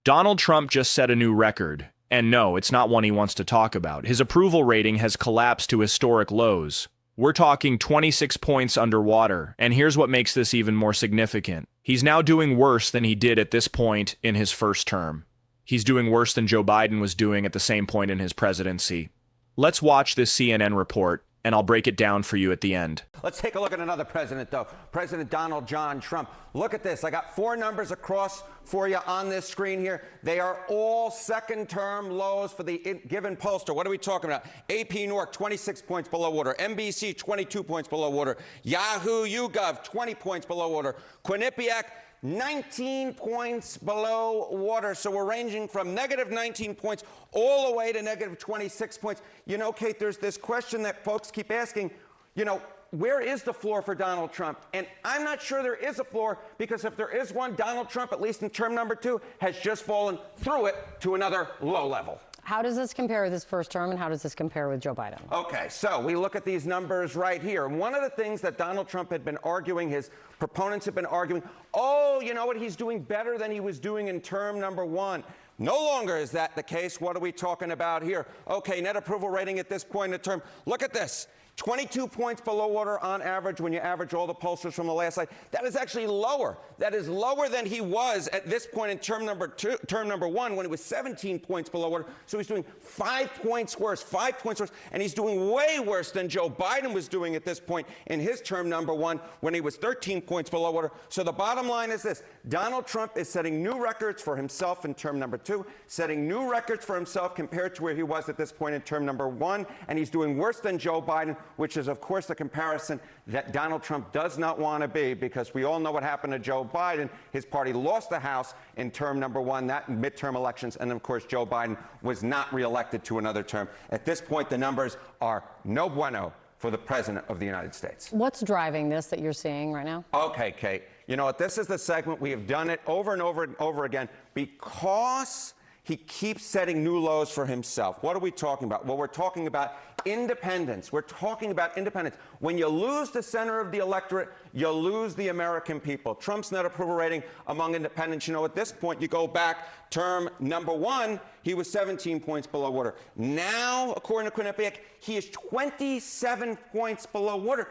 Donald Trump just set a new record. And no, it's not one he wants to talk about. His approval rating has collapsed to historic lows. We're talking 26 points underwater, and here's what makes this even more significant. He's now doing worse than he did at this point in his first term. He's doing worse than Joe Biden was doing at the same point in his presidency. Let's watch this CNN report, and I'll break it down for you at the end. Let's take a look at another president, though. President Donald John Trump. Look at this. I got 4 numbers across for you on this screen here. They are all second-term lows for the given pollster. What are we talking about? AP North, 26 points below water. NBC, 22 points below water. Yahoo YouGov, 20 points below water. Quinnipiac, 19 points below water. So we're ranging from negative 19 points all the way to negative 26 points. You know, Kate, there's this question that folks keep asking, where is the floor for Donald Trump? And I'm not sure there is a floor, because if there is one, Donald Trump, at least in term number 2, has just fallen through it to another low level. How does this compare with his first term, and how does this compare with Joe Biden? Okay, so we look at these numbers right here. One of the things that Donald Trump had been arguing, his proponents have been arguing, oh, you know what, he's doing better than he was doing in term number 1. No longer is that the case. What are we talking about here? Okay, net approval rating at this point in the term. Look at this. 22 points below water on average when you average all the pollsters from the last slide. That is actually lower. That is lower than he was at this point in term number 1, when he was 17 points below water. So he's doing 5 points worse, and he's doing way worse than Joe Biden was doing at this point in his term number 1, when he was 13 points below water. So the bottom line is this: Donald Trump is setting new records for himself in term number 2, setting new records for himself compared to where he was at this point in term number 1, and he's doing worse than Joe Biden, which is, of course, the comparison that Donald Trump does not want to be, because we all know what happened to Joe Biden. His party lost the House in term number 1, that midterm elections, and of course, Joe Biden was not reelected to another term. At this point, the numbers are no bueno for the President of the United States. What's driving this that you're seeing right now? Okay, Kate. You know what? This is the segment. We have done it over and over and over again because he keeps setting new lows for himself. What are we talking about? Well, we're talking about independence. We're talking about independence. When you lose the center of the electorate, you lose the American people. Trump's net approval rating among independents, at this point, you go back term number 1, he was 17 points below water. Now, according to Quinnipiac, he is 27 points below water.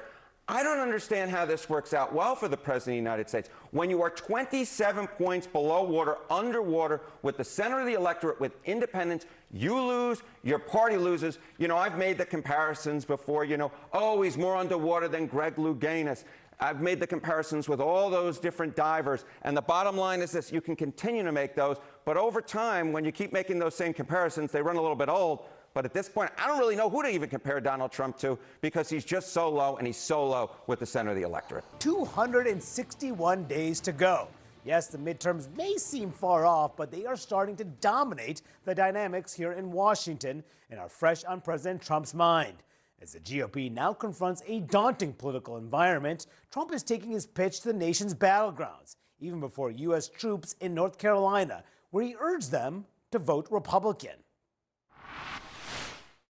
I don't understand how this works out well for the President of the United States. When you are 27 points below water, underwater, with the center of the electorate, with independents, you lose, your party loses. I've made the comparisons before, oh, he's more underwater than Greg Louganis. I've made the comparisons with all those different divers. And the bottom line is this: you can continue to make those, but over time, when you keep making those same comparisons, they run a little bit old. But at this point, I don't really know who to even compare Donald Trump to, because he's just so low, and he's so low with the center of the electorate. 261 days to go. Yes, the midterms may seem far off, but they are starting to dominate the dynamics here in Washington and are fresh on President Trump's mind. As the GOP now confronts a daunting political environment, Trump is taking his pitch to the nation's battlegrounds, even before U.S. troops in North Carolina, where he urged them to vote Republican.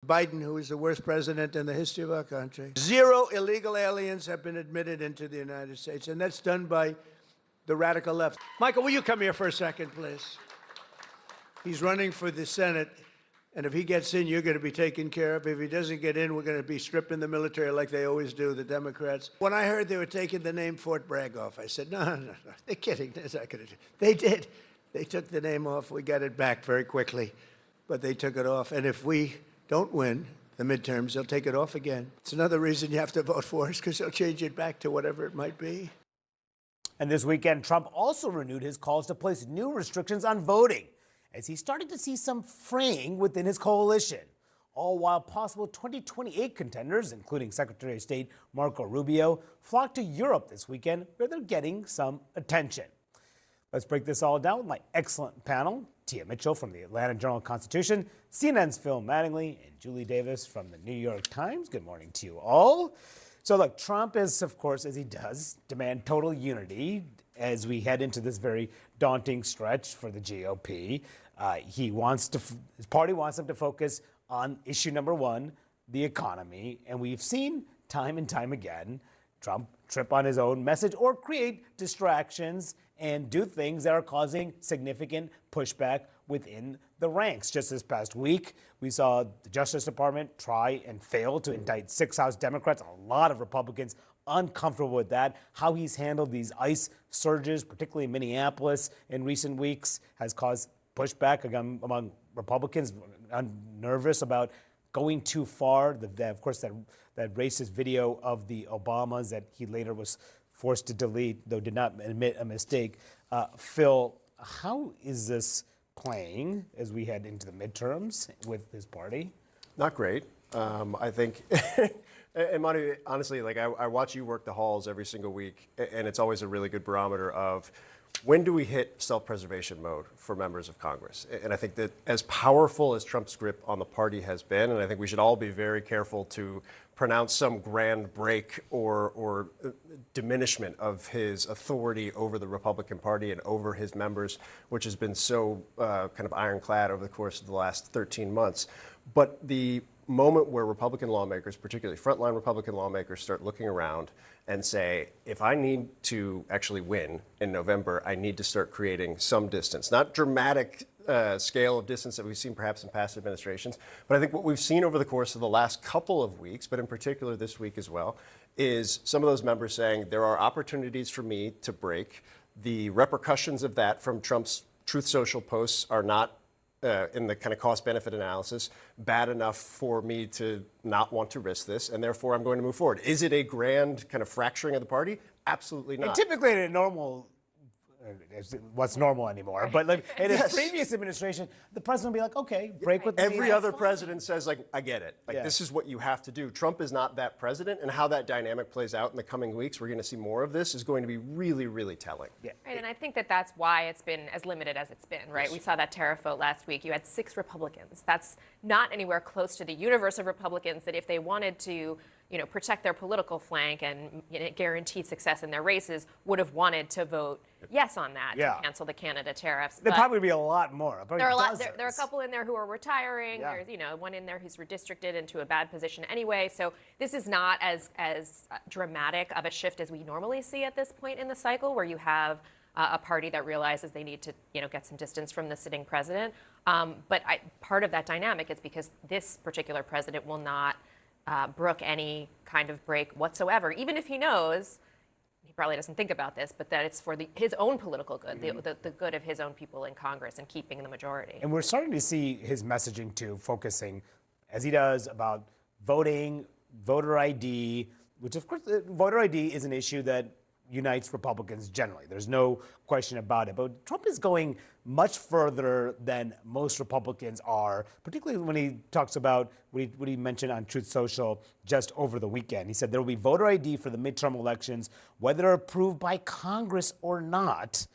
Biden, who is the worst president in the history of our country. 0 illegal aliens have been admitted into the United States, and that's done by the radical left. Michael, will you come here for a second, please? He's running for the Senate, and if he gets in, you're going to be taken care of. If he doesn't get in, we're going to be stripping the military like they always do, the Democrats. When I heard they were taking the name Fort Bragg off, I said, no, they're kidding. They're not going to do. They did. They took the name off. We got it back very quickly, but they took it off. And if we don't win the midterms, they'll take it off again. It's another reason you have to vote for us, because they'll change it back to whatever it might be. And this weekend, Trump also renewed his calls to place new restrictions on voting, as he started to see some fraying within his coalition, all while possible 2028 contenders, including Secretary of State Marco Rubio, flocked to Europe this weekend, where they're getting some attention. Let's break this all down with my excellent panel: Tia Mitchell from the Atlanta Journal-Constitution, CNN's Phil Mattingly, and Julie Davis from the New York Times. Good morning to you all. So look, Trump is, of course, as he does, demand total unity as we head into this very daunting stretch for the GOP. His party wants him to focus on issue number 1, the economy. And we've seen time and time again Trump trip on his own message or create distractions and do things that are causing significant pushback within the ranks. Just this past week, we saw the Justice Department try and fail to indict 6 House Democrats. A lot of Republicans uncomfortable with that. How he's handled these ICE surges, particularly in Minneapolis in recent weeks, has caused pushback among Republicans, nervous about going too far. Of course, that racist video of the Obamas that he later was forced to delete, though did not admit a mistake. Phil, how is this playing as we head into the midterms with his party? Not great. I think, and Manu, honestly, like I watch you work the halls every single week, and it's always a really good barometer of when do we hit self-preservation mode for members of Congress. And I think that as powerful as Trump's grip on the party has been, and I think we should all be very careful to pronounce some grand break or diminishment of his authority over the Republican Party and over his members, which has been so kind of ironclad over the course of the last 13 months. But the moment where Republican lawmakers, particularly frontline Republican lawmakers, start looking around and say, if I need to actually win in November, I need to start creating some distance. Not dramatic scale of distance that we've seen perhaps in past administrations, but I think what we've seen over the course of the last couple of weeks, but in particular this week as well, is some of those members saying there are opportunities for me to break. The repercussions of that from Trump's Truth Social posts are not in the kind of cost-benefit analysis, bad enough for me to not want to risk this, and therefore I'm going to move forward. Is it a grand kind of fracturing of the party? Absolutely not. And typically in a normal, what's normal anymore, but like in his previous administration, the president would be like, okay, break with me. Every other president says, like, I get it. Like, Yeah. this is what you have to do. Trump is not that president, and how that dynamic plays out in the coming weeks, we're going to see more of this, is going to be really, really telling. Yeah. Right, and I think that that's why it's been as limited as it's been, right? We saw that tariff vote last week. You had 6 Republicans. That's not anywhere close to the universe of Republicans that if they wanted to, protect their political flank and guarantee success in their races, would have wanted to vote yes on that Yeah. to cancel the Canada tariffs. There'd But probably be a lot more. there are a lot. There are a couple in there who are retiring. Yeah. There's one in there who's redistricted into a bad position anyway. So this is not as dramatic of a shift as we normally see at this point in the cycle, where you have a party that realizes they need to get some distance from the sitting president. But part of that dynamic is because this particular president will not brook any kind of break whatsoever, even if he knows. He probably doesn't think about this, but that it's for his own political good, the good of his own people in Congress and keeping the majority. And we're starting to see his messaging too, focusing, as he does, about voting, voter ID, which of course, voter ID is an issue that unites Republicans generally. There's no question about it. But Trump is going much further than most Republicans are, particularly when he talks about what he mentioned on Truth Social just over the weekend. He said there will be voter ID for the midterm elections, whether approved by Congress or not.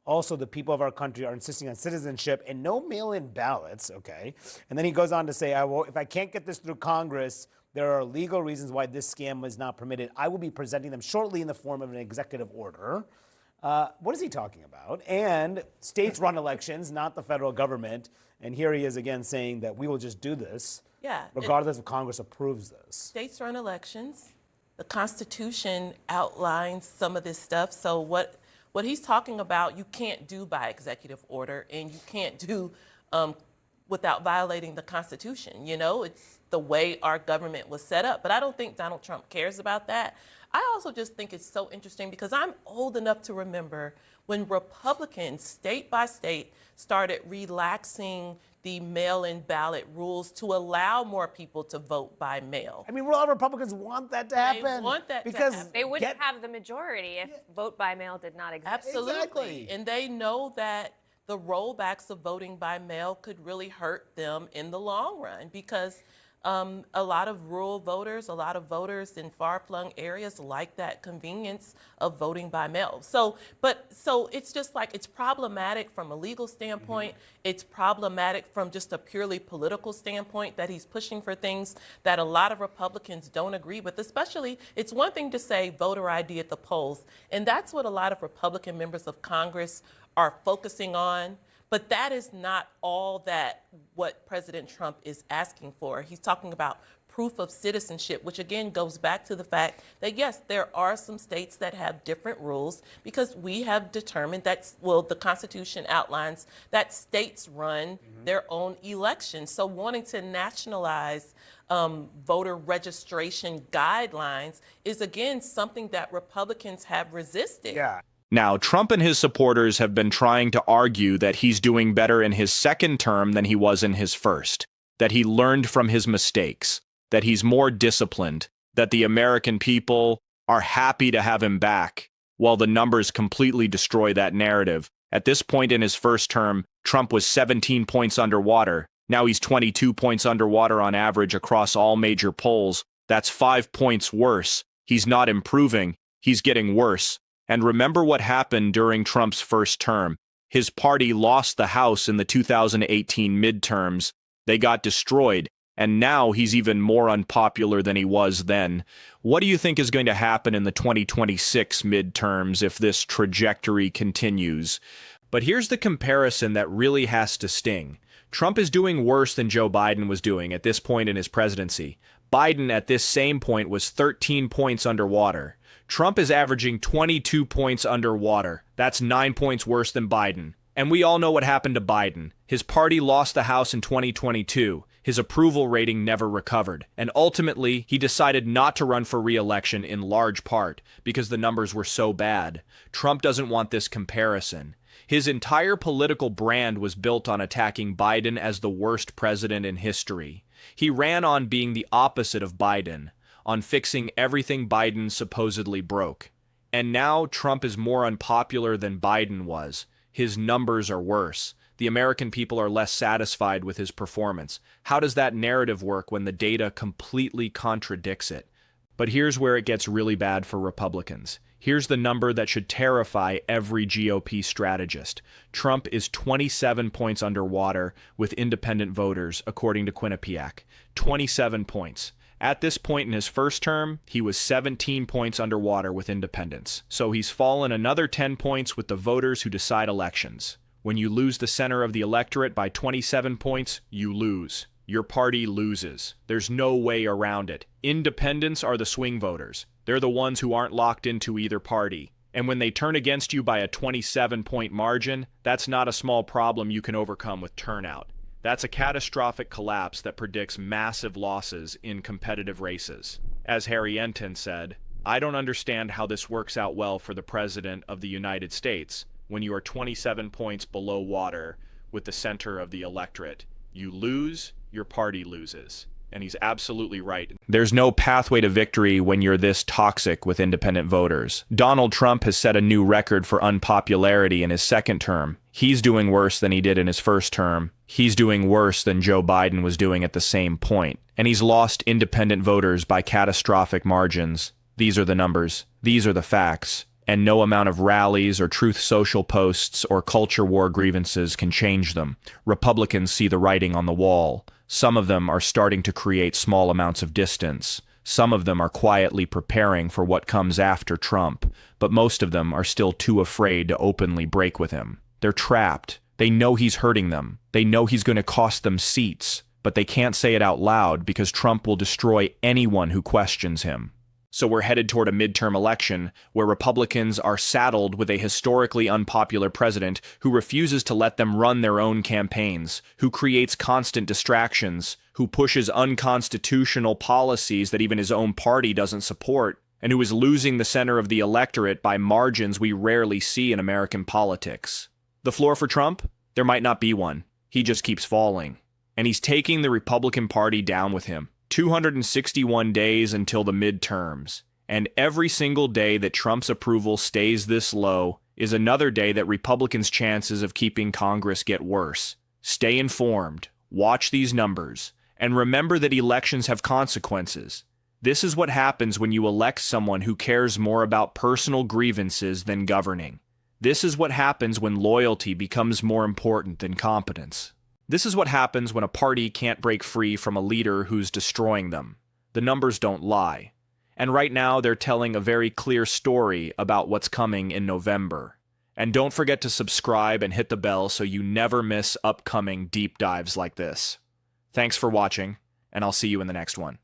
Also, the people of our country are insisting on citizenship and no mail-in ballots, okay? And then he goes on to say, if I can't get this through Congress, there are legal reasons why this scam is not permitted. I will be presenting them shortly in the form of an executive order. What is he talking about? And states run elections, not the federal government. And here he is again saying that we will just do this, regardless if Congress approves this. States run elections. The Constitution outlines some of this stuff. So what he's talking about, you can't do by executive order, and you can't do without violating the Constitution. It's the way our government was set up. But I don't think Donald Trump cares about that. I also just think it's so interesting because I'm old enough to remember when Republicans, state by state, started relaxing the mail-in ballot rules to allow more people to vote by mail. I mean, all Republicans want that to happen. They want that to because happen. They wouldn't have the majority if vote by mail did not exist. Absolutely. Exactly. And they know that the rollbacks of voting by mail could really hurt them in the long run because a lot of rural voters, a lot of voters in far-flung areas like that convenience of voting by mail. So it's just like, it's problematic from a legal standpoint. It's problematic from just a purely political standpoint that he's pushing for things that a lot of Republicans don't agree with. Especially, it's one thing to say voter ID at the polls, and that's what a lot of Republican members of Congress are focusing on. But that is not all that what President Trump is asking for. He's talking about proof of citizenship, which again goes back to the fact that, yes, there are some states that have different rules because we have determined that, well, the Constitution outlines that states run their own elections. So wanting to nationalize voter registration guidelines is, again, something that Republicans have resisted. Yeah. Now, Trump and his supporters have been trying to argue that he's doing better in his second term than he was in his first, that he learned from his mistakes, that he's more disciplined, that the American people are happy to have him back, while the numbers completely destroy that narrative. At this point in his first term, Trump was 17 points underwater. Now he's 22 points underwater on average across all major polls. That's 5 points worse. He's not improving. He's getting worse. And remember what happened during Trump's first term. His party lost the House in the 2018 midterms. They got destroyed. And now he's even more unpopular than he was then. What do you think is going to happen in the 2026 midterms if this trajectory continues? But here's the comparison that really has to sting. Trump is doing worse than Joe Biden was doing at this point in his presidency. Biden at this same point was 13 points underwater. Trump is averaging 22 points underwater. That's 9 points worse than Biden. And we all know what happened to Biden. His party lost the House in 2022. His approval rating never recovered. And ultimately, he decided not to run for re-election in large part because the numbers were so bad. Trump doesn't want this comparison. His entire political brand was built on attacking Biden as the worst president in history. He ran on being the opposite of Biden, on fixing everything Biden supposedly broke. And now Trump is more unpopular than Biden was. His numbers are worse. The American people are less satisfied with his performance. How does that narrative work when the data completely contradicts it? But here's where it gets really bad for Republicans. Here's the number that should terrify every GOP strategist. Trump is 27 points underwater with independent voters, according to Quinnipiac. 27 points. At this point in his first term, he was 17 points underwater with independents. So he's fallen another 10 points with the voters who decide elections. When you lose the center of the electorate by 27 points, you lose. Your party loses. There's no way around it. Independents are the swing voters. They're the ones who aren't locked into either party. And when they turn against you by a 27-point margin, that's not a small problem you can overcome with turnout. That's a catastrophic collapse that predicts massive losses in competitive races. As Harry Enten said, "I don't understand how this works out well for the President of the United States when you are 27 points below water with the center of the electorate. You lose, your party loses." And he's absolutely right. There's no pathway to victory when you're this toxic with independent voters. Donald Trump has set a new record for unpopularity in his second term. He's doing worse than he did in his first term. He's doing worse than Joe Biden was doing at the same point. And he's lost independent voters by catastrophic margins. These are the numbers. These are the facts. And no amount of rallies or Truth Social posts or culture war grievances can change them. Republicans see the writing on the wall. Some of them are starting to create small amounts of distance. Some of them are quietly preparing for what comes after Trump, but most of them are still too afraid to openly break with him. They're trapped. They know he's hurting them. They know he's going to cost them seats, but they can't say it out loud because Trump will destroy anyone who questions him. So we're headed toward a midterm election where Republicans are saddled with a historically unpopular president who refuses to let them run their own campaigns, who creates constant distractions, who pushes unconstitutional policies that even his own party doesn't support, and who is losing the center of the electorate by margins we rarely see in American politics. The floor for Trump? There might not be one. He just keeps falling. And he's taking the Republican Party down with him. 261 days until the midterms, and every single day that Trump's approval stays this low is another day that Republicans' chances of keeping Congress get worse. Stay informed, watch these numbers, and remember that elections have consequences. This is what happens when you elect someone who cares more about personal grievances than governing. This is what happens when loyalty becomes more important than competence. This is what happens when a party can't break free from a leader who's destroying them. The numbers don't lie. And right now, they're telling a very clear story about what's coming in November. And don't forget to subscribe and hit the bell so you never miss upcoming deep dives like this. Thanks for watching, and I'll see you in the next one.